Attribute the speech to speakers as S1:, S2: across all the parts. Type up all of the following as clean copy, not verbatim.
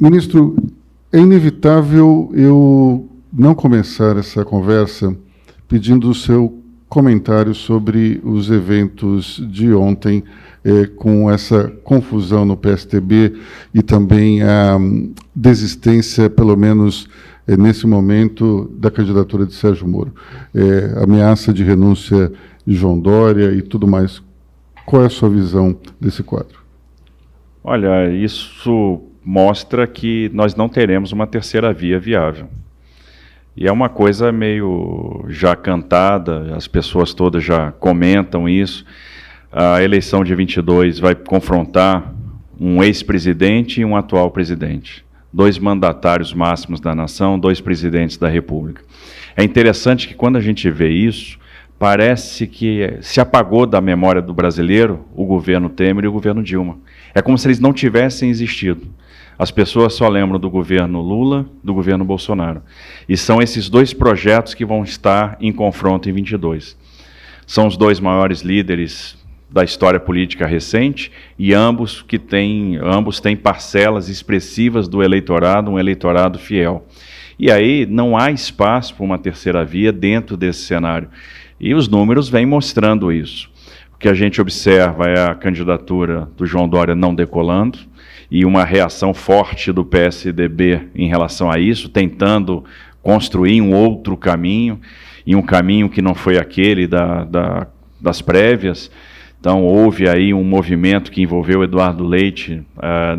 S1: Ministro, é inevitável eu não começar essa conversa pedindo o seu comentário sobre os eventos de ontem, com essa confusão no PSDB e também a desistência, pelo menos nesse momento, da candidatura de Sérgio Moro. Ameaça de renúncia de João Dória e tudo mais. Qual é a sua visão desse quadro?
S2: Olha, isso mostra que nós não teremos uma terceira via viável. E é uma coisa meio já cantada, as pessoas todas já comentam isso. A eleição de 22 vai confrontar um ex-presidente e um atual presidente. 2 mandatários máximos da nação, 2 presidentes da República. É interessante que quando a gente vê isso, parece que se apagou da memória do brasileiro o governo Temer e o governo Dilma. É como se eles não tivessem existido. As pessoas só lembram do governo Lula, do governo Bolsonaro. E são esses 2 projetos que vão estar em confronto em 22. São os 2 maiores líderes da história política recente e ambos têm parcelas expressivas do eleitorado, um eleitorado fiel. E aí não há espaço para uma terceira via dentro desse cenário. E os números vêm mostrando isso. O que a gente observa é a candidatura do João Dória não decolando, e uma reação forte do PSDB em relação a isso, tentando construir um outro caminho, e um caminho que não foi aquele das prévias. Então, houve aí um movimento que envolveu Eduardo Leite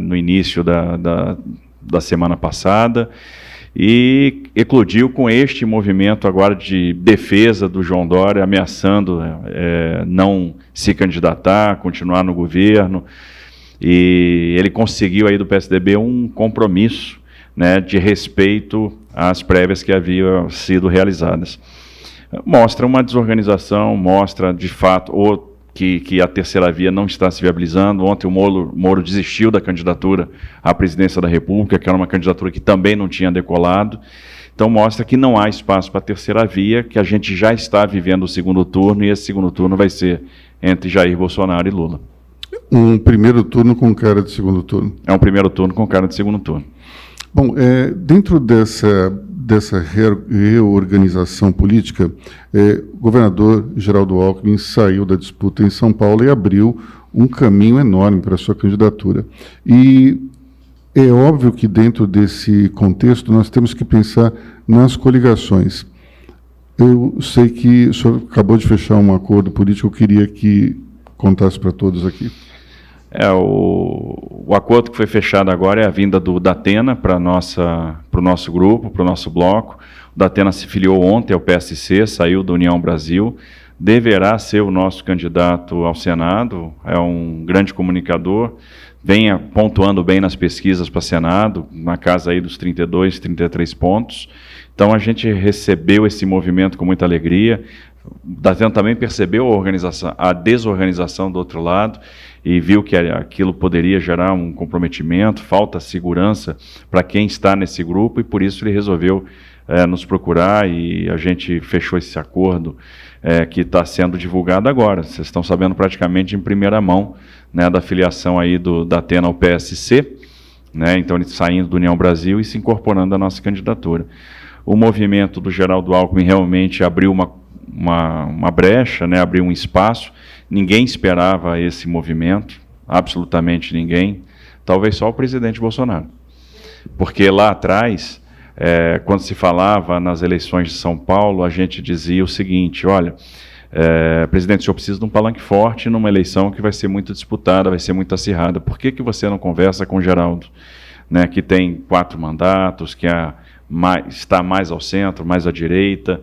S2: no início da semana passada, e eclodiu com este movimento agora de defesa do João Dória, ameaçando não se candidatar, continuar no governo. E ele conseguiu aí do PSDB um compromisso, né, de respeito às prévias que haviam sido realizadas. Mostra uma desorganização, mostra de fato que a terceira via não está se viabilizando. Ontem o Moro desistiu da candidatura à presidência da República, que era uma candidatura que também não tinha decolado. Então mostra que não há espaço para a terceira via, que a gente já está vivendo o segundo turno, e esse segundo turno vai ser entre Jair Bolsonaro e Lula.
S1: Um primeiro turno com cara de segundo turno.
S2: É um primeiro turno com cara de segundo turno.
S1: Bom, dentro dessa reorganização política, o governador Geraldo Alckmin saiu da disputa em São Paulo e abriu um caminho enorme para a sua candidatura. E é óbvio que dentro desse contexto nós temos que pensar nas coligações. Eu sei que o senhor acabou de fechar um acordo político, eu queria que contasse para todos aqui.
S2: O acordo que foi fechado agora é a vinda do Datena para o nosso grupo, para o nosso bloco. O Datena se filiou ontem ao PSC, saiu da União Brasil, deverá ser o nosso candidato ao Senado, é um grande comunicador, vem pontuando bem nas pesquisas para Senado, na casa aí dos 32, 33 pontos. Então a gente recebeu esse movimento com muita alegria. O Datena também percebeu a desorganização do outro lado e viu que aquilo poderia gerar um comprometimento, falta segurança para quem está nesse grupo, e por isso ele resolveu nos procurar, e a gente fechou esse acordo que está sendo divulgado agora. Vocês estão sabendo praticamente em primeira mão, né, da filiação aí do Datena ao PSC, né, então ele saindo do União Brasil e se incorporando à nossa candidatura. O movimento do Geraldo Alckmin realmente abriu uma brecha, né, abriu um espaço. Ninguém esperava esse movimento, absolutamente ninguém, talvez só o presidente Bolsonaro. Porque lá atrás, quando se falava nas eleições de São Paulo, a gente dizia o seguinte: olha, presidente, o senhor precisa de um palanque forte numa eleição que vai ser muito disputada, vai ser muito acirrada. Por que você não conversa com o Geraldo, né, que tem 4 mandatos, que está mais ao centro, mais à direita?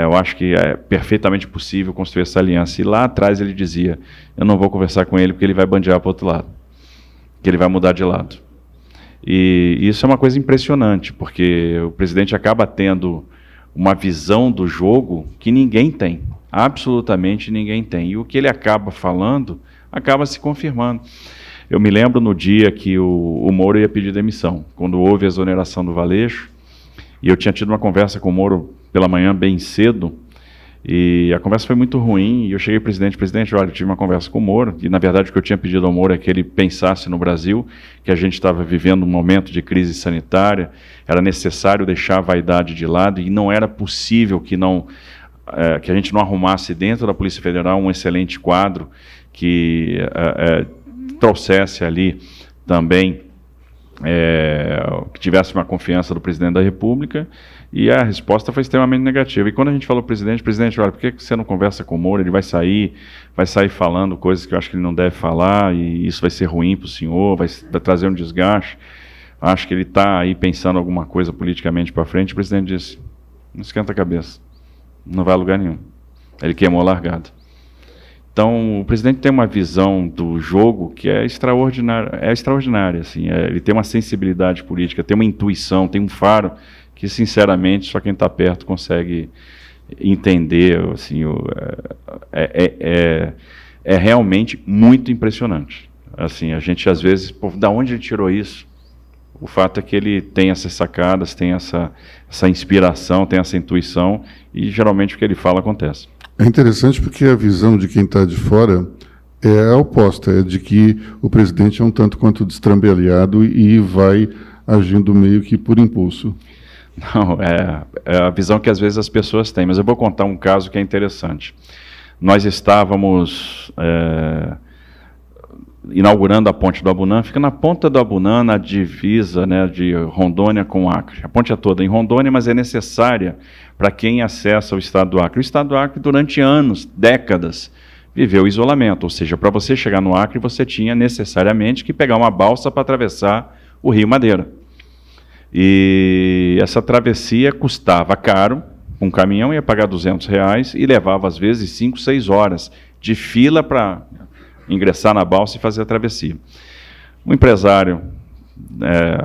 S2: Eu acho que é perfeitamente possível construir essa aliança. E lá atrás ele dizia: eu não vou conversar com ele porque ele vai bandear para o outro lado, que ele vai mudar de lado. E isso é uma coisa impressionante, porque o presidente acaba tendo uma visão do jogo que ninguém tem, absolutamente ninguém tem. E o que ele acaba falando acaba se confirmando. Eu me lembro no dia que o Moro ia pedir demissão, quando houve a exoneração do Valeixo, e eu tinha tido uma conversa com o Moro pela manhã bem cedo, E a conversa foi muito ruim, e eu cheguei, presidente, olha, eu tive uma conversa com o Moro, e na verdade o que eu tinha pedido ao Moro é que ele pensasse no Brasil, que a gente estava vivendo um momento de crise sanitária, era necessário deixar a vaidade de lado, e não era possível que a gente não arrumasse dentro da Polícia Federal um excelente quadro que trouxesse ali também, que tivesse uma confiança do presidente da República, e a resposta foi extremamente negativa. E quando a gente falou para o presidente, olha, por que você não conversa com o Moro? Ele vai sair falando coisas que eu acho que ele não deve falar, e isso vai ser ruim para o senhor, vai trazer um desgaste. Acho que ele está aí pensando alguma coisa politicamente para frente. O presidente disse, não esquenta a cabeça, não vai a lugar nenhum. Ele queimou a largada. Então, o presidente tem uma visão do jogo que é extraordinária, assim, ele tem uma sensibilidade política, tem uma intuição, tem um faro que, sinceramente, só quem está perto consegue entender, assim, é realmente muito impressionante. Assim, a gente, às vezes, pô, da onde ele tirou isso? O fato é que ele tem essas sacadas, tem essa inspiração, tem essa intuição, e geralmente o que ele fala acontece.
S1: É interessante porque a visão de quem está de fora é a oposta, é de que o presidente é um tanto quanto destrambelhado e vai agindo meio que por impulso.
S2: Não, é a visão que às vezes as pessoas têm, mas eu vou contar um caso que é interessante. Nós estávamos inaugurando a ponte do Abunã, fica na ponta do Abunã, na divisa, né, de Rondônia com Acre. A ponte é toda em Rondônia, mas é necessária para quem acessa o estado do Acre. O estado do Acre, durante anos, décadas, viveu isolamento, ou seja, para você chegar no Acre, você tinha necessariamente que pegar uma balsa para atravessar o Rio Madeira. E essa travessia custava caro, um caminhão ia pagar R$200 e levava, às vezes, 5, 6 horas de fila para ingressar na balsa e fazer a travessia. Um empresário,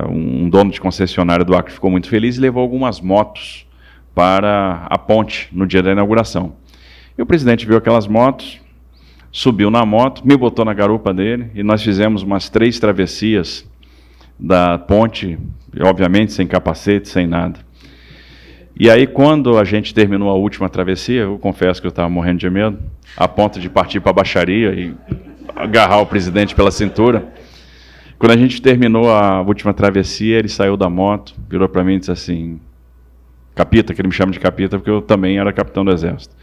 S2: um dono de concessionária do Acre, ficou muito feliz e levou algumas motos para a ponte no dia da inauguração. E o presidente viu aquelas motos, subiu na moto, me botou na garupa dele, e nós fizemos umas 3 travessias da ponte, obviamente sem capacete, sem nada. E aí, quando a gente terminou a última travessia, eu confesso que eu estava morrendo de medo, a ponto de partir para a baixaria e agarrar o presidente pela cintura. Quando a gente terminou a última travessia, ele saiu da moto, virou para mim e disse assim, Capita, que ele me chama de Capita, porque eu também era capitão do Exército.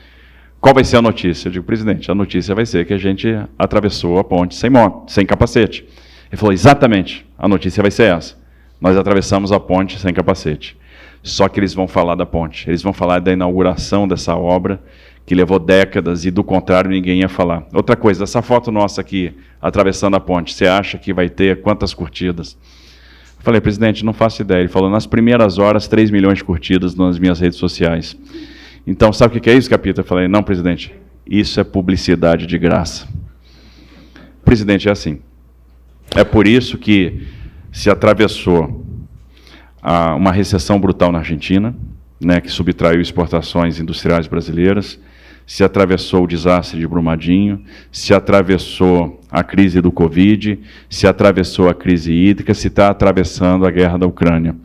S2: Qual vai ser a notícia? Eu digo, presidente, a notícia vai ser que a gente atravessou a ponte sem moto, sem capacete. Ele falou, exatamente, a notícia vai ser essa. Nós atravessamos a ponte sem capacete. Só que eles vão falar da ponte, eles vão falar da inauguração dessa obra, que levou décadas, e do contrário ninguém ia falar. Outra coisa, essa foto nossa aqui, atravessando a ponte, você acha que vai ter quantas curtidas? Eu falei, presidente, não faço ideia. Ele falou, nas primeiras horas, 3 milhões de curtidas nas minhas redes sociais. Então, sabe o que é isso, Capita? Eu falei, não, presidente, isso é publicidade de graça. Presidente, é assim. É por isso que se atravessou uma recessão brutal na Argentina, né, que subtraiu exportações industriais brasileiras, se atravessou o desastre de Brumadinho, se atravessou a crise do Covid, se atravessou a crise hídrica, se está atravessando a guerra da Ucrânia,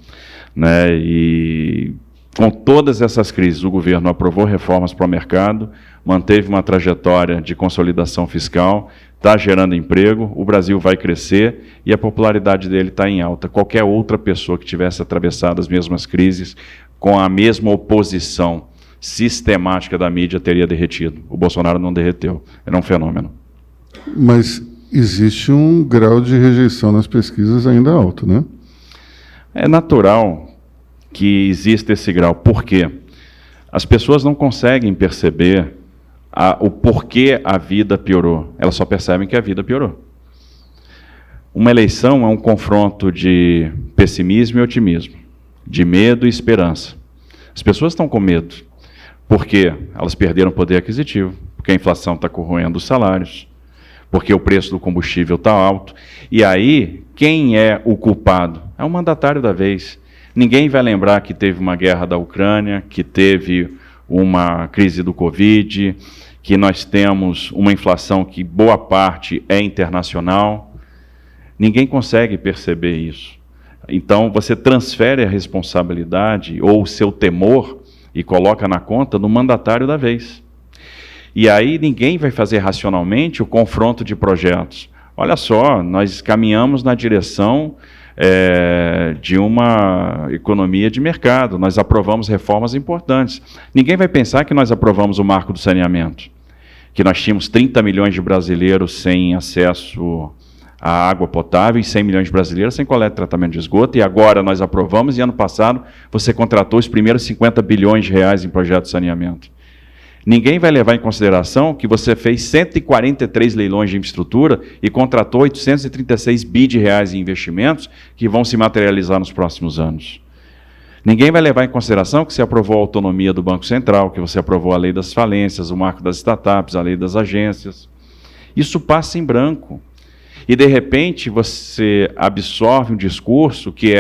S2: né, e com todas essas crises, o governo aprovou reformas para o mercado, manteve uma trajetória de consolidação fiscal, está gerando emprego, o Brasil vai crescer e a popularidade dele está em alta. Qualquer outra pessoa que tivesse atravessado as mesmas crises, com a mesma oposição sistemática da mídia, teria derretido. O Bolsonaro não derreteu, era um fenômeno.
S1: Mas existe um grau de rejeição nas pesquisas ainda alto, né?
S2: É natural que exista esse grau. Por quê? As pessoas não conseguem perceber o porquê a vida piorou. Elas só percebem que a vida piorou. Uma eleição é um confronto de pessimismo e otimismo, de medo e esperança. As pessoas estão com medo, porque elas perderam poder aquisitivo, porque a inflação está corroendo os salários, porque o preço do combustível está alto. E aí, quem é o culpado? É o mandatário da vez. Ninguém vai lembrar que teve uma guerra da Ucrânia, que teve uma crise do Covid, que nós temos uma inflação que boa parte é internacional. Ninguém consegue perceber isso. Então, você transfere a responsabilidade ou o seu temor e coloca na conta do mandatário da vez. E aí ninguém vai fazer racionalmente o confronto de projetos. Olha só, nós caminhamos na direção de uma economia de mercado, nós aprovamos reformas importantes. Ninguém vai pensar que nós aprovamos o marco do saneamento, que nós tínhamos 30 milhões de brasileiros sem acesso à água potável e 100 milhões de brasileiros sem coleta e tratamento de esgoto, e agora nós aprovamos, e ano passado você contratou os primeiros 50 bilhões de reais em projetos de saneamento. Ninguém vai levar em consideração que você fez 143 leilões de infraestrutura e contratou 836 bi de reais em investimentos que vão se materializar nos próximos anos. Ninguém vai levar em consideração que você aprovou a autonomia do Banco Central, que você aprovou a lei das falências, o marco das startups, a lei das agências. Isso passa em branco. E, de repente, você absorve um discurso que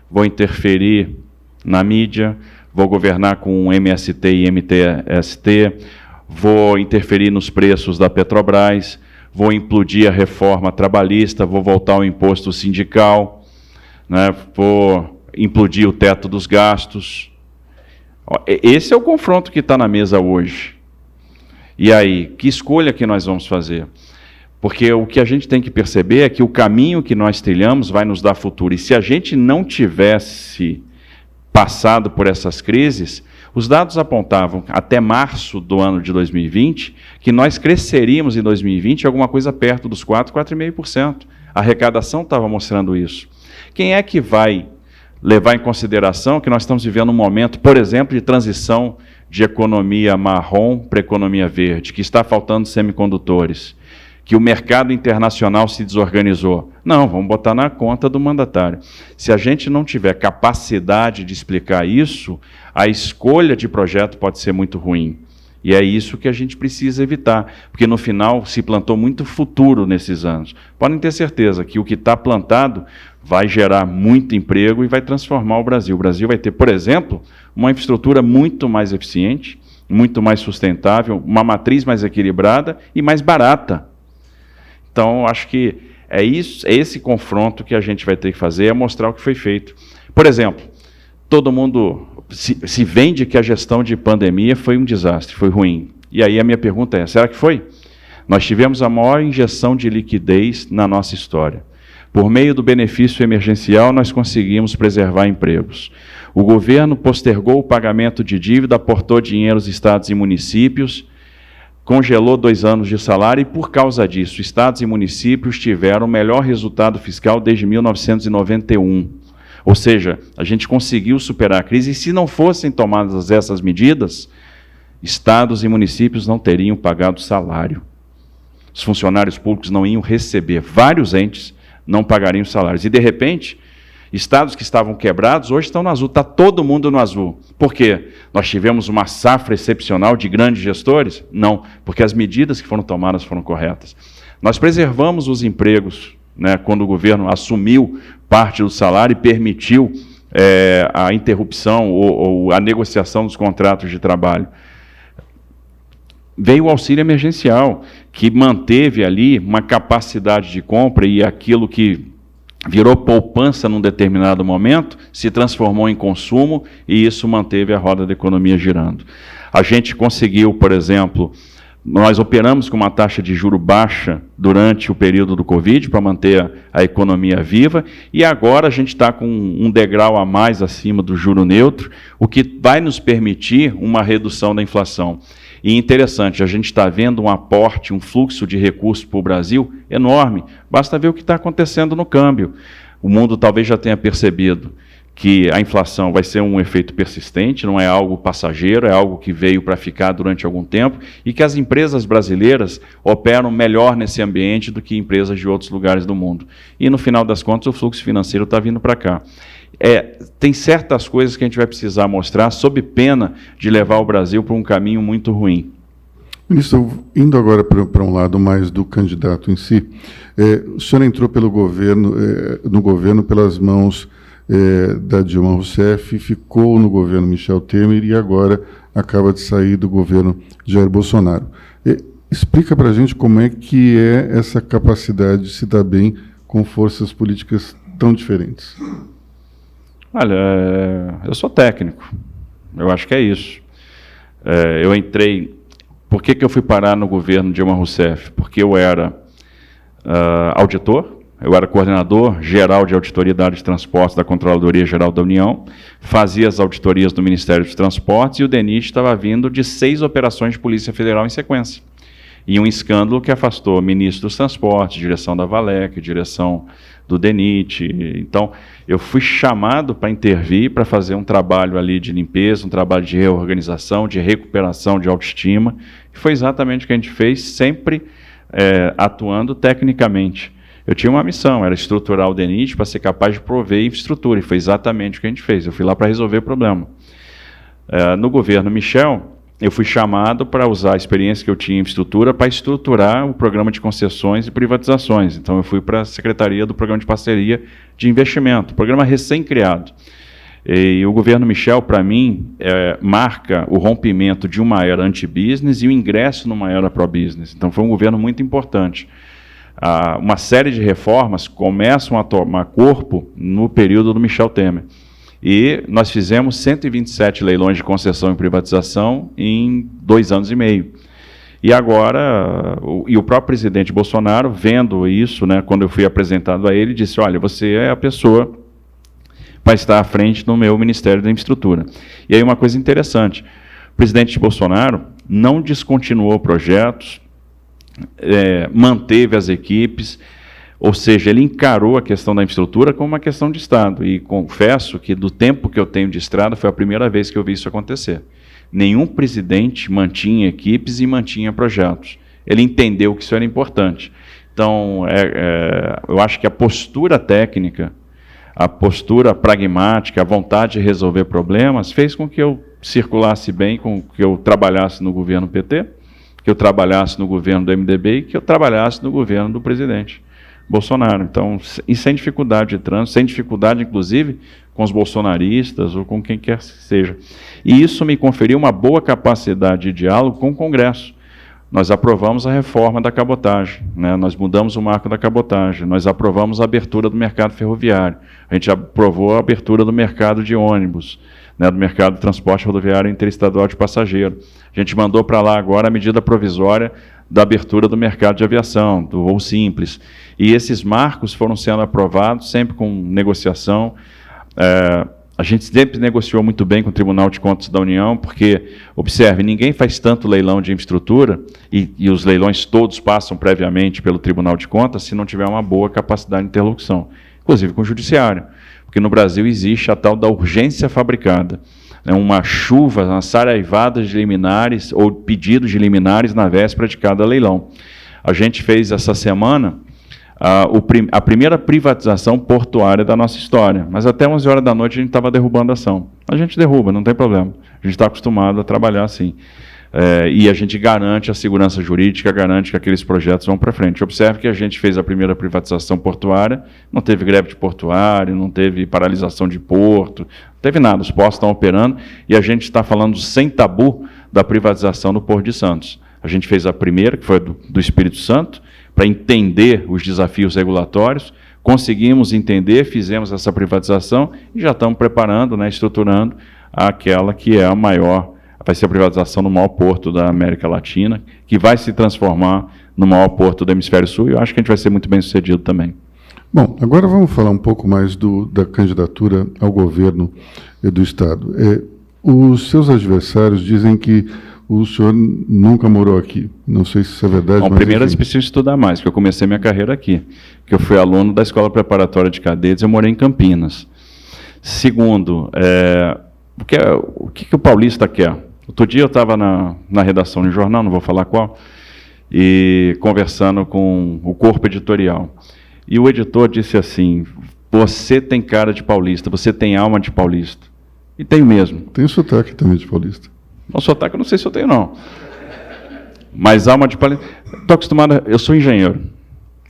S2: vou interferir na mídia, vou governar com MST e MTST, vou interferir nos preços da Petrobras, vou implodir a reforma trabalhista, vou voltar ao imposto sindical, né, vou implodir o teto dos gastos. Esse é o confronto que está na mesa hoje. E aí, que escolha que nós vamos fazer? Porque o que a gente tem que perceber é que o caminho que nós trilhamos vai nos dar futuro. E se a gente não tivesse passado por essas crises, os dados apontavam, até março do ano de 2020, que nós cresceríamos em 2020 alguma coisa perto dos 4,5%. A arrecadação estava mostrando isso. Quem é que vai levar em consideração que nós estamos vivendo um momento, por exemplo, de transição de economia marrom para economia verde, que está faltando semicondutores, que o mercado internacional se desorganizou? Não, vamos botar na conta do mandatário. Se a gente não tiver capacidade de explicar isso, a escolha de projeto pode ser muito ruim. E é isso que a gente precisa evitar, porque no final se plantou muito futuro nesses anos. Podem ter certeza que o que está plantado vai gerar muito emprego e vai transformar o Brasil. O Brasil vai ter, por exemplo, uma infraestrutura muito mais eficiente, muito mais sustentável, uma matriz mais equilibrada e mais barata. Então, acho que é esse confronto que a gente vai ter que fazer, é mostrar o que foi feito. Por exemplo, todo mundo se vende que a gestão de pandemia foi um desastre, foi ruim. E aí a minha pergunta é, será que foi? Nós tivemos a maior injeção de liquidez na nossa história. Por meio do benefício emergencial, nós conseguimos preservar empregos. O governo postergou o pagamento de dívida, aportou dinheiro aos estados e municípios, congelou 2 anos de salário e, por causa disso, estados e municípios tiveram o melhor resultado fiscal desde 1991. Ou seja, a gente conseguiu superar a crise e, se não fossem tomadas essas medidas, estados e municípios não teriam pagado salário. Os funcionários públicos não iam receber, vários entes não pagariam salários. E, de repente, estados que estavam quebrados hoje estão no azul, está todo mundo no azul. Por quê? Nós tivemos uma safra excepcional de grandes gestores? Não, porque as medidas que foram tomadas foram corretas. Nós preservamos os empregos, né, quando o governo assumiu parte do salário e permitiu a interrupção ou a negociação dos contratos de trabalho. Veio o auxílio emergencial, que manteve ali uma capacidade de compra e aquilo que virou poupança num determinado momento, se transformou em consumo e isso manteve a roda da economia girando. A gente conseguiu, por exemplo, nós operamos com uma taxa de juro baixa durante o período do Covid para manter a economia viva e agora a gente está com um degrau a mais acima do juro neutro, o que vai nos permitir uma redução da inflação. E interessante, a gente está vendo um aporte, um fluxo de recursos para o Brasil enorme. Basta ver o que está acontecendo no câmbio. O mundo talvez já tenha percebido que a inflação vai ser um efeito persistente, não é algo passageiro, é algo que veio para ficar durante algum tempo e que as empresas brasileiras operam melhor nesse ambiente do que empresas de outros lugares do mundo. E, no final das contas, o fluxo financeiro está vindo para cá. Tem certas coisas que a gente vai precisar mostrar, sob pena de levar o Brasil para um caminho muito ruim.
S1: Ministro, indo agora para um lado mais do candidato em si, o senhor entrou pelo governo, no governo pelas mãos da Dilma Rousseff, ficou no governo Michel Temer e agora acaba de sair do governo Jair Bolsonaro. Explica para a gente como é que é essa capacidade de se dar bem com forças políticas tão diferentes.
S2: Olha, eu sou técnico. Eu acho que é isso. Eu entrei... Por que eu fui parar no governo Dilma Rousseff? Porque eu era auditor, eu era coordenador geral de auditoria da área de transportes da Controladoria Geral da União, fazia as auditorias do Ministério dos Transportes e o DENIT estava vindo de 6 operações de Polícia Federal em sequência. E um escândalo que afastou o ministro dos Transportes, direção da Valec, direção do DENIT. Então, eu fui chamado para intervir, para fazer um trabalho ali de limpeza, um trabalho de reorganização, de recuperação de autoestima, que foi exatamente o que a gente fez, sempre atuando tecnicamente. Eu tinha uma missão, era estruturar o DENIT para ser capaz de prover infraestrutura, e foi exatamente o que a gente fez. Eu fui lá para resolver o problema. No governo Michel, eu fui chamado para usar a experiência que eu tinha em infraestrutura para estruturar o programa de concessões e privatizações. Então, eu fui para a Secretaria do Programa de Parceria de Investimento, programa recém-criado. E o governo Michel, para mim, marca o rompimento de uma era anti-business e o ingresso numa era pró-business. Então, foi um governo muito importante. Uma série de reformas começam a tomar corpo no período do Michel Temer. E nós fizemos 127 leilões de concessão e privatização em 2 anos e meio. E agora, o próprio presidente Bolsonaro, vendo isso, né, quando eu fui apresentado a ele, disse, olha, você é a pessoa para estar à frente no meu Ministério da Infraestrutura. E aí uma coisa interessante, o presidente Bolsonaro não descontinuou projetos, manteve as equipes, ou seja, ele encarou a questão da infraestrutura como uma questão de Estado. E confesso que, do tempo que eu tenho de estrada, foi a primeira vez que eu vi isso acontecer. Nenhum presidente mantinha equipes e mantinha projetos. Ele entendeu que isso era importante. Então, eu acho que a postura técnica, a postura pragmática, a vontade de resolver problemas, fez com que eu circulasse bem, com que eu trabalhasse no governo PT, que eu trabalhasse no governo do MDB e que eu trabalhasse no governo do presidente Bolsonaro. Então, e sem dificuldade de trânsito, sem dificuldade, inclusive, com os bolsonaristas ou com quem quer que seja. E isso me conferiu uma boa capacidade de diálogo com o Congresso. Nós aprovamos a reforma da cabotagem, né? Nós mudamos o marco da cabotagem, nós aprovamos a abertura do mercado ferroviário, a gente aprovou a abertura do mercado de ônibus, né, do mercado de transporte rodoviário interestadual de passageiro. A gente mandou para lá agora a medida provisória da abertura do mercado de aviação, do voo simples. E esses marcos foram sendo aprovados, sempre com negociação. A gente sempre negociou muito bem com o Tribunal de Contas da União, porque, observe, ninguém faz tanto leilão de infraestrutura, e os leilões todos passam previamente pelo Tribunal de Contas, se não tiver uma boa capacidade de interlocução, inclusive com o Judiciário. Porque no Brasil existe a tal da urgência fabricada. Uma chuva, uma saraivada de liminares, ou pedidos de liminares na véspera de cada leilão. A gente fez essa semana a primeira privatização portuária da nossa história, mas até 11 horas da noite a gente estava derrubando a ação. A gente derruba, não tem problema. A gente está acostumado a trabalhar assim. E a gente garante a segurança jurídica, garante que aqueles projetos vão para frente. Observe que a gente fez a primeira privatização portuária, não teve greve de portuário, não teve paralisação de porto, não teve nada, os postos estão operando, e a gente está falando sem tabu da privatização no Porto de Santos. A gente fez a primeira, que foi do Espírito Santo, para entender os desafios regulatórios, conseguimos entender, fizemos essa privatização e já estamos preparando, né, estruturando aquela que é a maior, vai ser a privatização no maior porto da América Latina, que vai se transformar no maior porto do Hemisfério Sul, e eu acho que a gente vai ser muito bem sucedido também.
S1: Bom, agora vamos falar um pouco mais da candidatura ao governo do Estado. Os seus adversários dizem que o senhor nunca morou aqui. Não sei se isso é verdade.
S2: Bom,
S1: mas
S2: primeiro,
S1: enfim.
S2: eu preciso estudar mais, porque eu comecei minha carreira aqui, que eu fui aluno da Escola Preparatória de Cadetes, eu morei em Campinas. Segundo, o que o paulista quer? Outro dia eu estava na redação de um jornal, não vou falar qual, e conversando com o corpo editorial. E o editor disse assim, você tem cara de paulista, você tem alma de paulista. E tenho mesmo.
S1: Tem sotaque também de paulista.
S2: Não, sotaque eu não sei se eu tenho, não. Mas alma de paulista... Estou acostumado, eu sou engenheiro.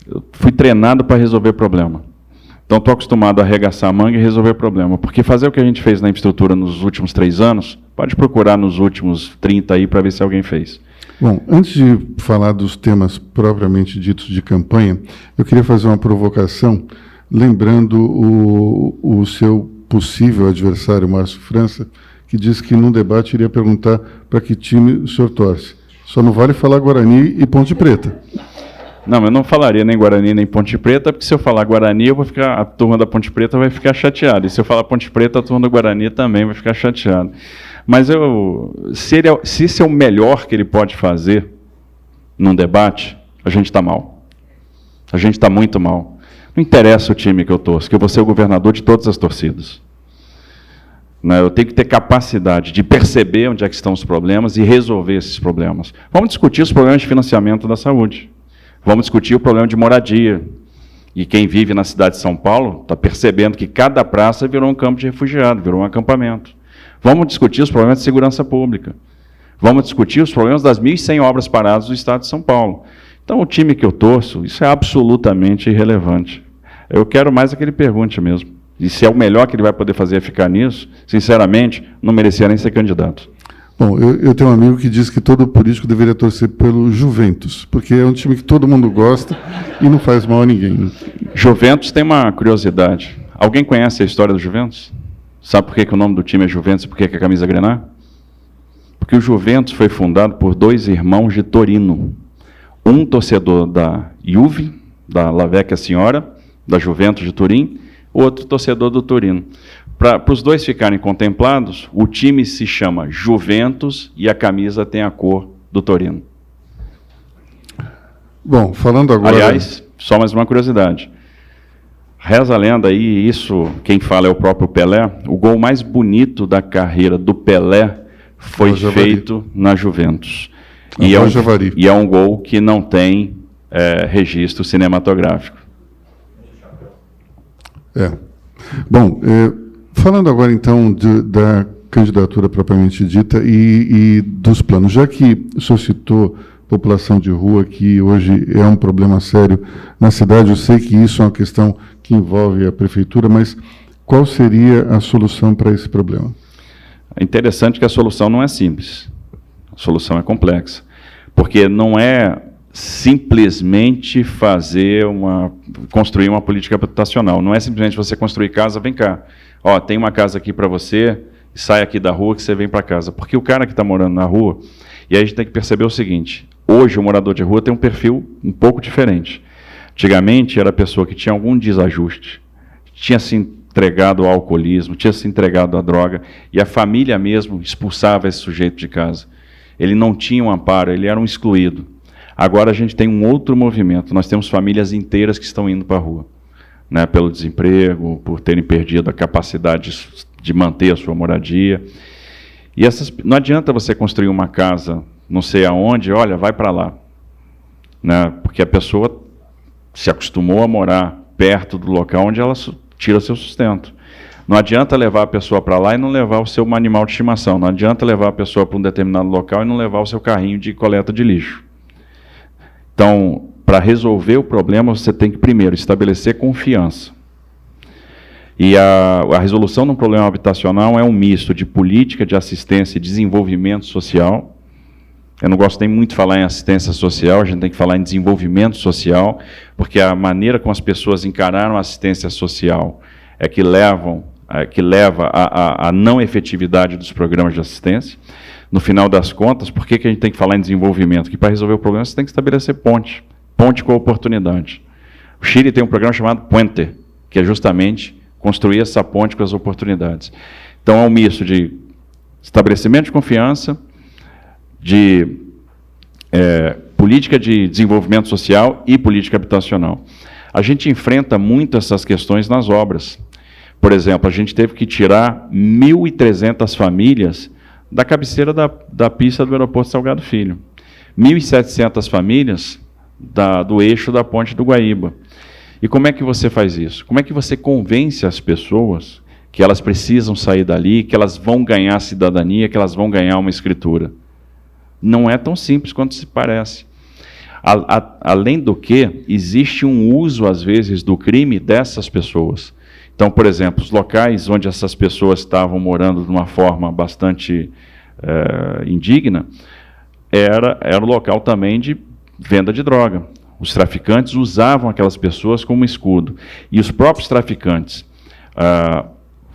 S2: Eu fui treinado para resolver problema. Então, estou acostumado a arregaçar a manga e resolver problema. Porque fazer o que a gente fez na infraestrutura nos últimos 3 anos, pode procurar nos últimos 30 aí para ver se alguém fez.
S1: Bom, antes de falar dos temas propriamente ditos de campanha, eu queria fazer uma provocação, lembrando o seu possível adversário, Márcio França, que disse que num debate iria perguntar para que time o senhor torce. Só não vale falar Guarani e Ponte Preta.
S2: Não, eu não falaria nem Guarani nem Ponte Preta, porque se eu falar Guarani, a turma da Ponte Preta vai ficar chateada. E se eu falar Ponte Preta, a turma do Guarani também vai ficar chateada. Mas se esse é o melhor que ele pode fazer num debate, a gente está mal. A gente está muito mal. Não interessa o time que eu torço, que eu vou ser o governador de todas as torcidas. Eu tenho que ter capacidade de perceber onde é que estão os problemas e resolver esses problemas. Vamos discutir os problemas de financiamento da saúde. Vamos discutir o problema de moradia. E quem vive na cidade de São Paulo está percebendo que cada praça virou um campo de refugiado, virou um acampamento. Vamos discutir os problemas de segurança pública. Vamos discutir os problemas das 1.100 obras paradas do Estado de São Paulo. Então, o time que eu torço, isso é absolutamente irrelevante. Eu quero mais é que ele pergunte mesmo. E se é o melhor que ele vai poder fazer é ficar nisso, sinceramente, não merecia nem ser candidato.
S1: Bom, eu tenho um amigo que diz que todo político deveria torcer pelo Juventus, porque é um time que todo mundo gosta e não faz mal a ninguém.
S2: Juventus tem uma curiosidade. Alguém conhece a história do Juventus? Sabe por que o nome do time é Juventus e por que a camisa é grená? Porque o Juventus foi fundado por 2 irmãos de Torino. Um torcedor da Juve, da La Vecchia Signora, da Juventus de Turim, outro torcedor do Torino. Para os dois ficarem contemplados, o time se chama Juventus e a camisa tem a cor do Torino.
S1: Bom, falando agora...
S2: Aliás, só mais uma curiosidade. Reza a lenda aí, isso quem fala é o próprio Pelé, o gol mais bonito da carreira do Pelé foi feito na Juventus. E é um gol que não tem registro cinematográfico.
S1: Bom, falando agora então da candidatura propriamente dita e dos planos, já que o senhor citou população de rua, que hoje é um problema sério na cidade, eu sei que isso é uma questão que envolve a prefeitura, mas qual seria a solução para esse problema?
S2: É interessante que a solução não é simples, a solução é complexa, porque não é simplesmente construir uma política habitacional. Não é simplesmente você construir casa, vem cá, tem uma casa aqui para você, sai aqui da rua que você vem para casa. Porque o cara que está morando na rua, e aí a gente tem que perceber o seguinte, hoje o morador de rua tem um perfil um pouco diferente. Antigamente era a pessoa que tinha algum desajuste, tinha se entregado ao alcoolismo, tinha se entregado à droga, e a família mesmo expulsava esse sujeito de casa. Ele não tinha um amparo, ele era um excluído. Agora a gente tem um outro movimento, nós temos famílias inteiras que estão indo para a rua, pelo desemprego, por terem perdido a capacidade de manter a sua moradia. E não adianta você construir uma casa, não sei aonde, olha, vai para lá. Porque a pessoa se acostumou a morar perto do local onde ela tira seu sustento. Não adianta levar a pessoa para lá e não levar o seu animal de estimação. Não adianta levar a pessoa para um determinado local e não levar o seu carrinho de coleta de lixo. Então, para resolver o problema, você tem que, primeiro, estabelecer confiança. E a resolução de um problema habitacional é um misto de política, de assistência e desenvolvimento social. Eu não gosto nem muito de falar em assistência social, a gente tem que falar em desenvolvimento social, porque a maneira como as pessoas encararam a assistência social é que leva à não efetividade dos programas de assistência. No final das contas, por que a gente tem que falar em desenvolvimento? Porque para resolver o problema você tem que estabelecer ponte com oportunidade. O Chile tem um programa chamado Puente, que é justamente construir essa ponte com as oportunidades. Então é um misto de estabelecimento de confiança, de política de desenvolvimento social e política habitacional. A gente enfrenta muito essas questões nas obras. Por exemplo, a gente teve que tirar 1.300 famílias da cabeceira da pista do aeroporto Salgado Filho. 1.700 famílias do eixo da Ponte do Guaíba. E como é que você faz isso? Como é que você convence as pessoas que elas precisam sair dali, que elas vão ganhar cidadania, que elas vão ganhar uma escritura? Não é tão simples quanto se parece. Além do que, existe um uso, às vezes, do crime dessas pessoas. Então, por exemplo, os locais onde essas pessoas estavam morando de uma forma bastante indigna, era o local também de venda de droga. Os traficantes usavam aquelas pessoas como escudo. E os próprios traficantes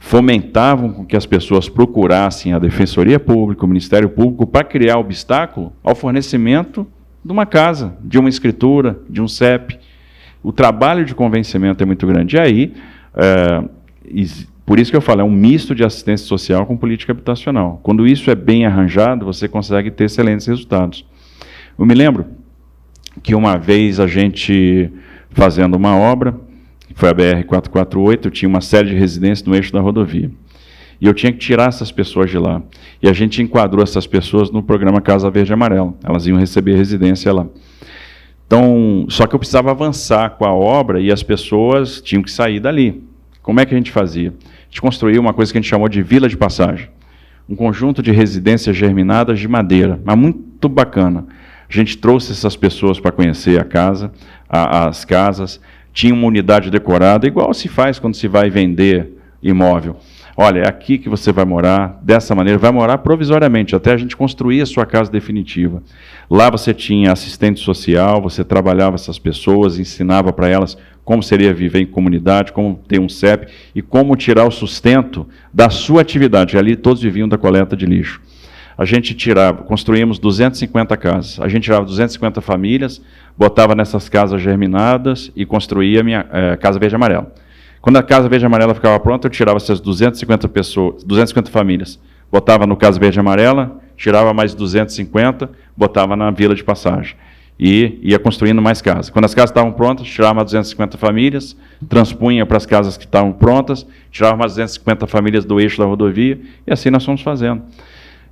S2: fomentavam com que as pessoas procurassem a Defensoria Pública, o Ministério Público, para criar obstáculo ao fornecimento de uma casa, de uma escritura, de um CEP. O trabalho de convencimento é muito grande. E aí, por isso que eu falo, é um misto de assistência social com política habitacional. Quando isso é bem arranjado, você consegue ter excelentes resultados. Eu me lembro que uma vez a gente, fazendo uma obra, foi a BR-448, eu tinha uma série de residências no eixo da rodovia. E eu tinha que tirar essas pessoas de lá. E a gente enquadrou essas pessoas no programa Casa Verde e Amarela. Elas iam receber residência lá. Então, só que eu precisava avançar com a obra e as pessoas tinham que sair dali. Como é que a gente fazia? A gente construiu uma coisa que a gente chamou de Vila de Passagem. Um conjunto de residências germinadas de madeira, mas muito bacana. A gente trouxe essas pessoas para conhecer a casa, as casas, tinha uma unidade decorada, igual se faz quando se vai vender imóvel. Olha, é aqui que você vai morar, dessa maneira, vai morar provisoriamente, até a gente construir a sua casa definitiva. Lá você tinha assistente social, você trabalhava essas pessoas, ensinava para elas como seria viver em comunidade, como ter um CEP e como tirar o sustento da sua atividade. Ali todos viviam da coleta de lixo. A gente construímos 250 casas, a gente tirava 250 famílias, botava nessas casas germinadas e construía a minha Casa Verde e Amarela. Quando a Casa Verde e Amarela ficava pronta, eu tirava essas 250 famílias, botava no Casa Verde e Amarela, tirava mais 250, botava na Vila de Passagem. E ia construindo mais casas. Quando as casas estavam prontas, tirava mais 250 famílias, transpunha para as casas que estavam prontas, tirava mais 250 famílias do eixo da rodovia, e assim nós fomos fazendo.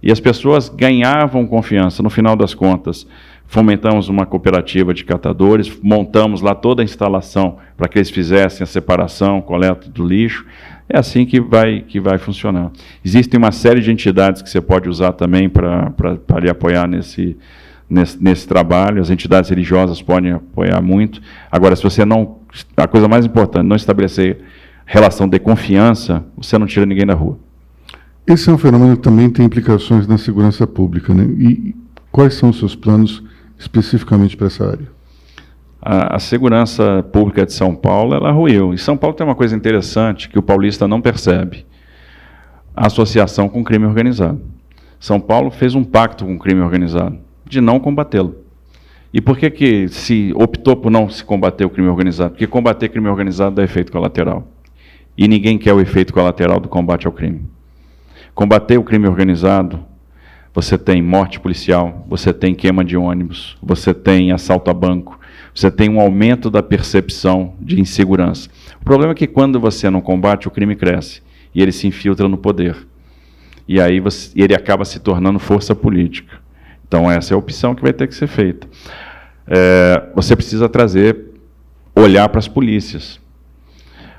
S2: E as pessoas ganhavam confiança. No final das contas, fomentamos uma cooperativa de catadores, montamos lá toda a instalação para que eles fizessem a separação, coleta do lixo. É assim que vai funcionar. Existem uma série de entidades que você pode usar também para lhe apoiar nesse trabalho. As entidades religiosas podem apoiar muito. Agora, se você não... A coisa mais importante, não estabelecer relação de confiança, você não tira ninguém da rua.
S1: Esse é um fenômeno que também tem implicações na segurança pública, né? E quais são os seus planos especificamente para essa área?
S2: A segurança pública de São Paulo, ela ruiu. E São Paulo tem uma coisa interessante que o paulista não percebe. A associação com o crime organizado. São Paulo fez um pacto com o crime organizado, de não combatê-lo. E por que se optou por não se combater o crime organizado? Porque combater crime organizado dá efeito colateral. E ninguém quer o efeito colateral do combate ao crime. Combater o crime organizado, você tem morte policial, você tem queima de ônibus, você tem assalto a banco, você tem um aumento da percepção de insegurança. O problema é que quando você não combate, o crime cresce e ele se infiltra no poder. E aí ele acaba se tornando força política. Então essa é a opção que vai ter que ser feita. Você precisa olhar para as polícias.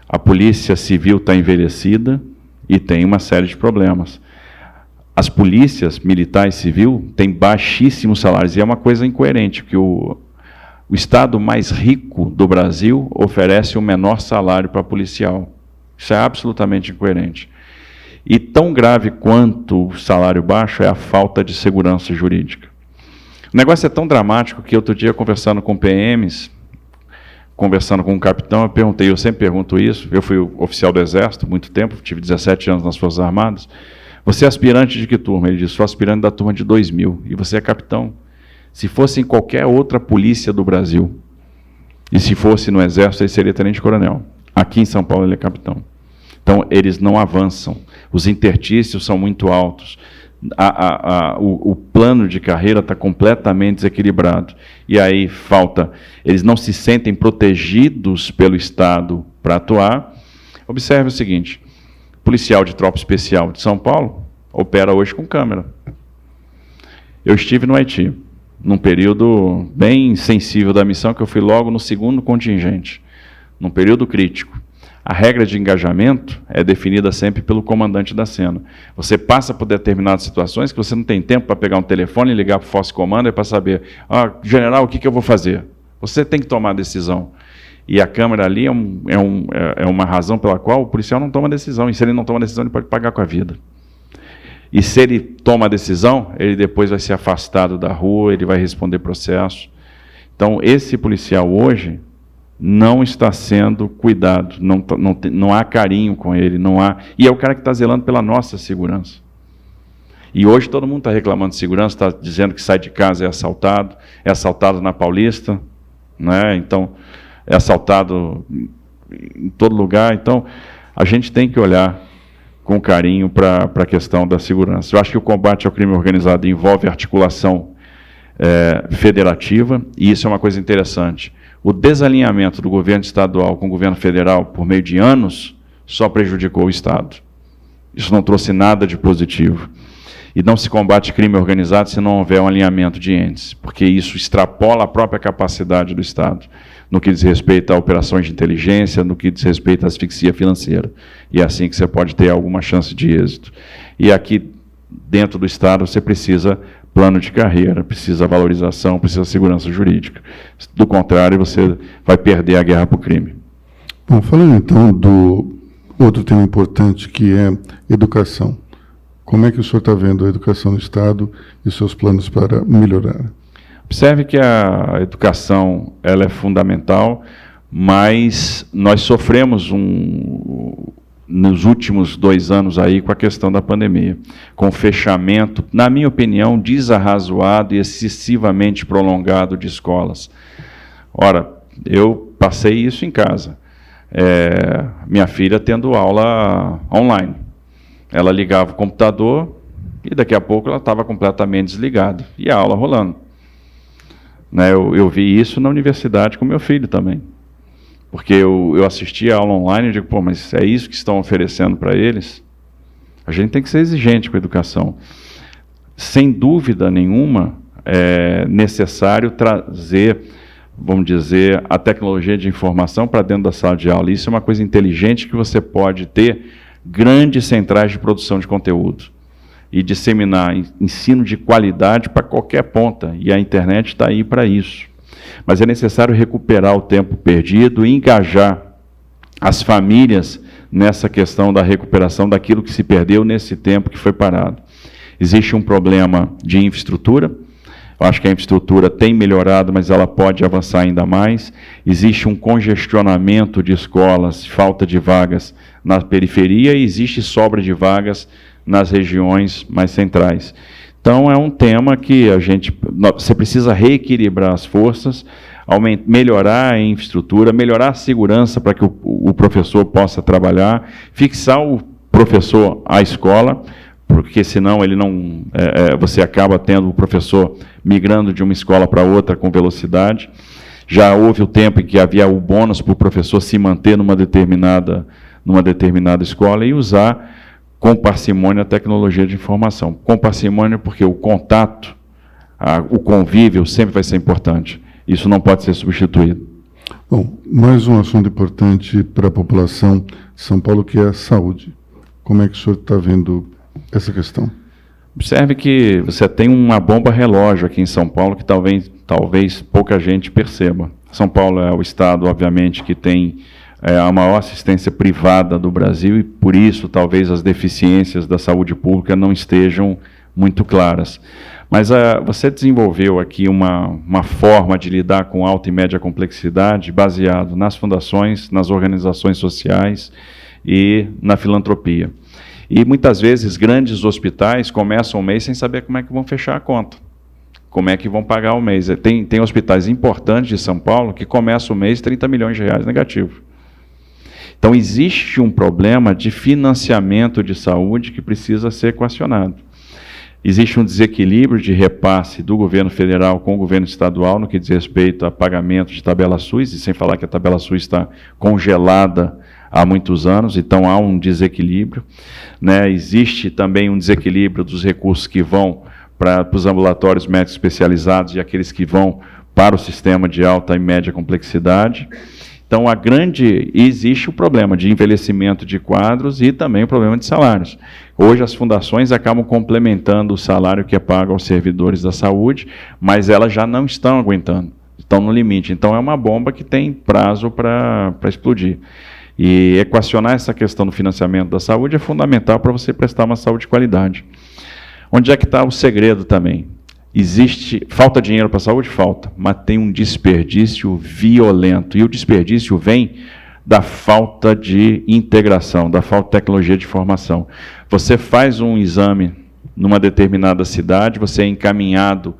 S2: A polícia civil está envelhecida, e tem uma série de problemas. As polícias militar e civil têm baixíssimos salários, e é uma coisa incoerente, que o estado mais rico do Brasil oferece o menor salário para policial. Isso é absolutamente incoerente. E tão grave quanto o salário baixo é a falta de segurança jurídica. O negócio é tão dramático que outro dia, conversando com PMs, conversando com um capitão, eu perguntei, eu sempre pergunto isso, eu fui oficial do Exército muito tempo, tive 17 anos nas Forças Armadas, você é aspirante de que turma? Ele disse, sou aspirante da turma de 2000, e você é capitão. Se fosse em qualquer outra polícia do Brasil, e se fosse no Exército, ele seria tenente-coronel. Aqui em São Paulo ele é capitão. Então, eles não avançam, os intertícios são muito altos, o plano de carreira está completamente desequilibrado. E aí eles não se sentem protegidos pelo Estado para atuar. Observe o seguinte, policial de tropa especial de São Paulo opera hoje com câmera. Eu estive no Haiti, num período bem sensível da missão, que eu fui logo no segundo contingente, num período crítico. A regra de engajamento é definida sempre pelo comandante da cena. Você passa por determinadas situações que você não tem tempo para pegar um telefone e ligar para o Force Commander para saber, general, o que eu vou fazer? Você tem que tomar a decisão. E a câmera ali é uma razão pela qual o policial não toma decisão. E se ele não toma decisão, ele pode pagar com a vida. E se ele toma a decisão, ele depois vai ser afastado da rua, ele vai responder processo. Então, esse policial hoje não está sendo cuidado, não há carinho com ele, e é o cara que está zelando pela nossa segurança. E hoje todo mundo está reclamando de segurança, está dizendo que sai de casa é assaltado na Paulista, né? Então, é assaltado em todo lugar. Então, a gente tem que olhar com carinho para a questão da segurança. Eu acho que o combate ao crime organizado envolve articulação federativa, e isso é uma coisa interessante. O desalinhamento do governo estadual com o governo federal por meio de anos só prejudicou o Estado. Isso não trouxe nada de positivo. E não se combate crime organizado se não houver um alinhamento de entes, porque isso extrapola a própria capacidade do Estado, no que diz respeito a operações de inteligência, no que diz respeito à asfixia financeira. E é assim que você pode ter alguma chance de êxito. E aqui, dentro do Estado, você precisa plano de carreira, precisa valorização, precisa segurança jurídica. Do contrário, você vai perder a guerra para o crime.
S1: Bom, falando então do outro tema importante, que é educação. Como é que o senhor está vendo a educação no Estado e seus planos para melhorar?
S2: Observe que a educação ela é fundamental, mas nós sofremos nos últimos 2 anos aí com a questão da pandemia, com o fechamento, na minha opinião, desarrazoado e excessivamente prolongado de escolas. Ora, eu passei isso em casa. Minha filha tendo aula online. Ela ligava o computador e daqui a pouco ela estava completamente desligada. E a aula rolando. Né, eu vi isso na universidade com meu filho também. Porque eu assisti a aula online e digo, pô, mas é isso que estão oferecendo para eles? A gente tem que ser exigente com a educação. Sem dúvida nenhuma, é necessário trazer, vamos dizer, a tecnologia de informação para dentro da sala de aula. Isso é uma coisa inteligente que você pode ter grandes centrais de produção de conteúdo e disseminar ensino de qualidade para qualquer ponta. E a internet está aí para isso. Mas é necessário recuperar o tempo perdido e engajar as famílias nessa questão da recuperação daquilo que se perdeu nesse tempo que foi parado. Existe um problema de infraestrutura. Eu acho que a infraestrutura tem melhorado, mas ela pode avançar ainda mais. Existe um congestionamento de escolas, falta de vagas na periferia e existe sobra de vagas nas regiões mais centrais. Então, é um tema que você precisa reequilibrar as forças, melhorar a infraestrutura, melhorar a segurança para que o professor possa trabalhar, fixar o professor à escola, porque senão ele não, você acaba tendo o professor migrando de uma escola para outra com velocidade. Já houve o tempo em que havia o bônus para o professor se manter numa determinada escola e usar com parcimônia a tecnologia de informação. Com parcimônia porque o contato, o convívio sempre vai ser importante. Isso não pode ser substituído.
S1: Bom, mais um assunto importante para a população de São Paulo, que é a saúde. Como é que o senhor está vendo essa questão?
S2: Observe que você tem uma bomba relógio aqui em São Paulo que talvez pouca gente perceba. São Paulo é o estado, obviamente, que tem a maior assistência privada do Brasil e, por isso, talvez as deficiências da saúde pública não estejam muito claras. Mas você desenvolveu aqui uma forma de lidar com alta e média complexidade baseado nas fundações, nas organizações sociais e na filantropia. E, muitas vezes, grandes hospitais começam o mês sem saber como é que vão fechar a conta, como é que vão pagar o mês. Tem hospitais importantes de São Paulo que começam o mês R$30 milhões negativo. Então, existe um problema de financiamento de saúde que precisa ser equacionado. Existe um desequilíbrio de repasse do governo federal com o governo estadual no que diz respeito a pagamento de tabela SUS, e sem falar que a tabela SUS está congelada há muitos anos, então há um desequilíbrio. Né? Existe também um desequilíbrio dos recursos que vão para os ambulatórios médicos especializados e aqueles que vão para o sistema de alta e média complexidade. Então, existe o problema de envelhecimento de quadros e também o problema de salários. Hoje, as fundações acabam complementando o salário que é pago aos servidores da saúde, mas elas já não estão aguentando, estão no limite. Então, é uma bomba que tem prazo para explodir. E equacionar essa questão do financiamento da saúde é fundamental para você prestar uma saúde de qualidade. Onde é que está o segredo também? Existe, falta dinheiro para a saúde? Falta, mas tem um desperdício violento. E o desperdício vem da falta de integração, da falta de tecnologia de informação. Você faz um exame numa determinada cidade, você é encaminhado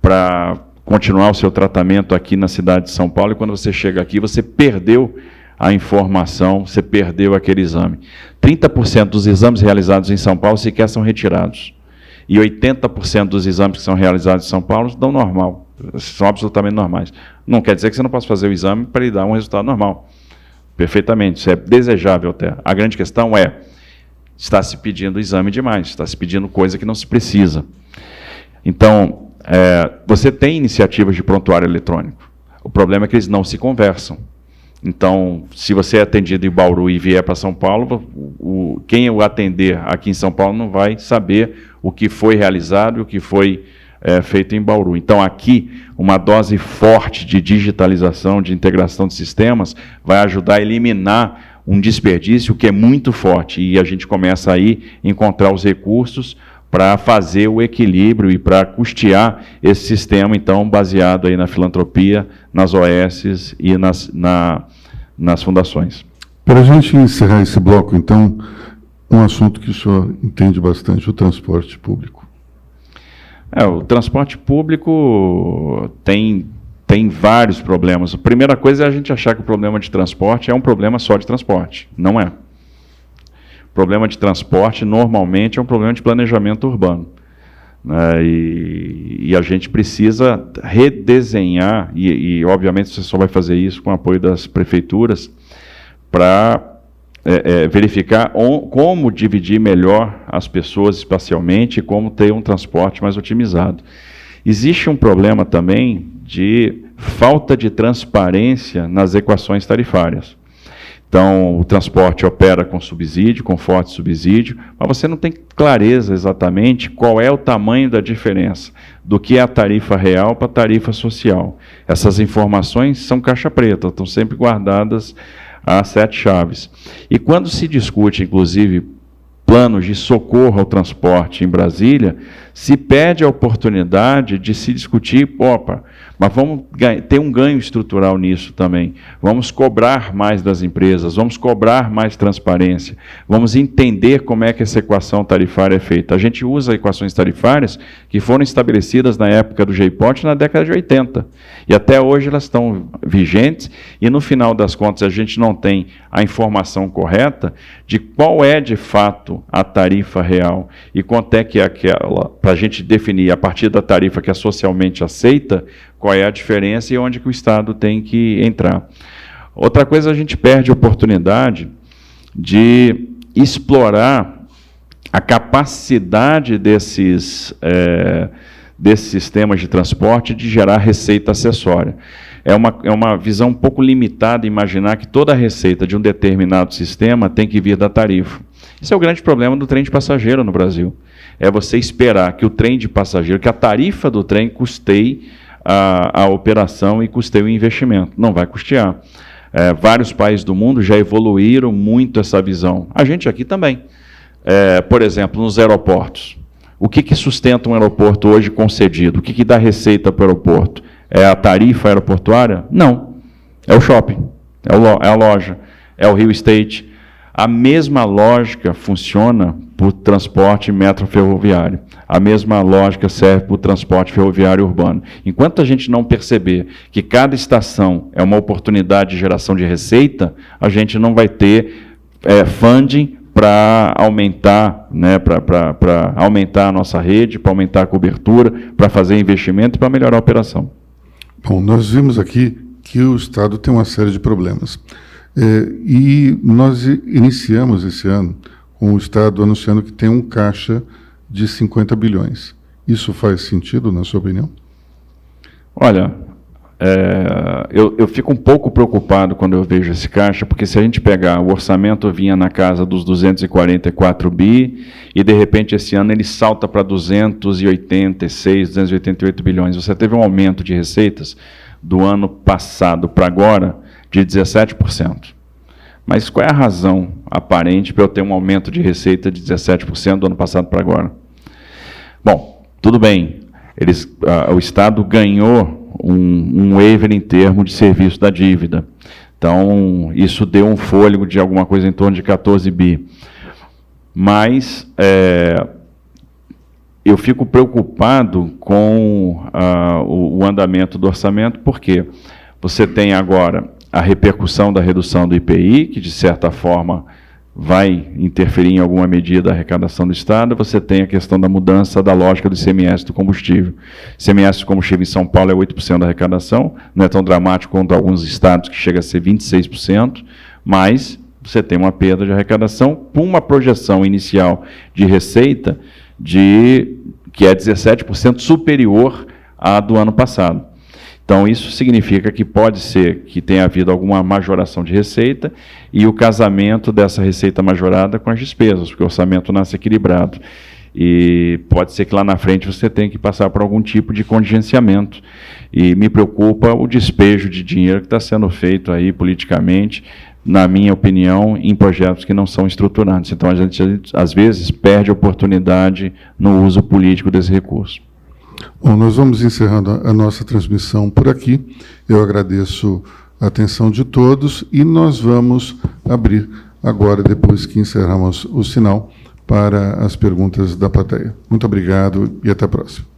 S2: para continuar o seu tratamento aqui na cidade de São Paulo, e quando você chega aqui, você perdeu a informação, você perdeu aquele exame. 30% dos exames realizados em São Paulo sequer são retirados. E 80% dos exames que são realizados em São Paulo dão normal, são absolutamente normais. Não quer dizer que você não possa fazer o exame para lhe dar um resultado normal. Perfeitamente, isso é desejável até. A grande questão é, está se pedindo exame demais, está se pedindo coisa que não se precisa. Então, você tem iniciativas de prontuário eletrônico. O problema é que eles não se conversam. Então, se você é atendido em Bauru e vier para São Paulo, quem o atender aqui em São Paulo não vai saber o que foi realizado e o que foi feito em Bauru. Então, aqui, uma dose forte de digitalização, de integração de sistemas, vai ajudar a eliminar um desperdício que é muito forte. E a gente começa aí a encontrar os recursos para fazer o equilíbrio e para custear esse sistema, então, baseado aí na filantropia, nas OS e nas fundações.
S1: Para a gente encerrar esse bloco, então, um assunto que o senhor entende bastante, o transporte público.
S2: O transporte público tem vários problemas. A primeira coisa é a gente achar que o problema de transporte é um problema só de transporte. Não é. O problema de transporte, normalmente, é um problema de planejamento urbano. E a gente precisa redesenhar, e obviamente você só vai fazer isso com o apoio das prefeituras, para verificar como dividir melhor as pessoas espacialmente e como ter um transporte mais otimizado. Existe um problema também de falta de transparência nas equações tarifárias. Então, o transporte opera com subsídio, com forte subsídio, mas você não tem clareza exatamente qual é o tamanho da diferença do que é a tarifa real para a tarifa social. Essas informações são caixa preta, estão sempre guardadas a 7 chaves. E quando se discute, inclusive, planos de socorro ao transporte em Brasília, se pede a oportunidade de se discutir, mas vamos ter um ganho estrutural nisso também. Vamos cobrar mais das empresas, vamos cobrar mais transparência, vamos entender como é que essa equação tarifária é feita. A gente usa equações tarifárias que foram estabelecidas na época do J-Pot na década de 80. E até hoje elas estão vigentes, e no final das contas a gente não tem a informação correta de qual é de fato a tarifa real e quanto é que é aquela, para a gente definir a partir da tarifa que é socialmente aceita, qual é a diferença e onde que o Estado tem que entrar. Outra coisa, a gente perde a oportunidade de explorar a capacidade desses sistemas de transporte de gerar receita acessória. É uma visão um pouco limitada imaginar que toda a receita de um determinado sistema tem que vir da tarifa. Esse é o grande problema do trem de passageiro no Brasil. É você esperar que o trem de passageiro, que a tarifa do trem custeie a operação e custeie o investimento. Não vai custear. Vários países do mundo já evoluíram muito essa visão. A gente aqui também. Por exemplo, nos aeroportos. O que sustenta um aeroporto hoje concedido? O que dá receita para o aeroporto? É a tarifa aeroportuária? Não. É o shopping, é a loja, é o real estate. A mesma lógica funciona para o transporte metroferroviário. A mesma lógica serve para o transporte ferroviário urbano. Enquanto a gente não perceber que cada estação é uma oportunidade de geração de receita, a gente não vai ter funding para aumentar, para aumentar a nossa rede, para aumentar a cobertura, para fazer investimento e para melhorar a operação.
S1: Bom, nós vimos aqui que o Estado tem uma série de problemas. E nós iniciamos esse ano com o Estado anunciando que tem um caixa de 50 bilhões. Isso faz sentido, na sua opinião?
S2: Olha, eu fico um pouco preocupado quando eu vejo esse caixa, porque se a gente pegar, o orçamento vinha na casa dos 244 bi, e de repente esse ano ele salta para 286, 288 bilhões. Você teve um aumento de receitas do ano passado para agora de 17%. Mas qual é a razão aparente para eu ter um aumento de receita de 17% do ano passado para agora? Bom, tudo bem. o Estado ganhou um waiver em termos de serviço da dívida. Então, isso deu um fôlego de alguma coisa em torno de 14 bi. Mas eu fico preocupado com o andamento do orçamento, porque você tem agora a repercussão da redução do IPI, que, de certa forma, vai interferir em alguma medida da arrecadação do Estado. Você tem a questão da mudança da lógica do ICMS do combustível. O ICMS do combustível em São Paulo é 8% da arrecadação, não é tão dramático quanto alguns estados, que chega a ser 26%, mas você tem uma perda de arrecadação com uma projeção inicial de receita que é 17% superior à do ano passado. Então, isso significa que pode ser que tenha havido alguma majoração de receita e o casamento dessa receita majorada com as despesas, porque o orçamento nasce equilibrado. E pode ser que lá na frente você tenha que passar por algum tipo de contingenciamento. E me preocupa o despejo de dinheiro que está sendo feito aí politicamente, na minha opinião, em projetos que não são estruturados. Então, a gente, às vezes, perde a oportunidade no uso político desse recurso.
S1: Bom, nós vamos encerrando a nossa transmissão por aqui. Eu agradeço a atenção de todos e nós vamos abrir agora, depois que encerramos o sinal, para as perguntas da plateia. Muito obrigado e até a próxima.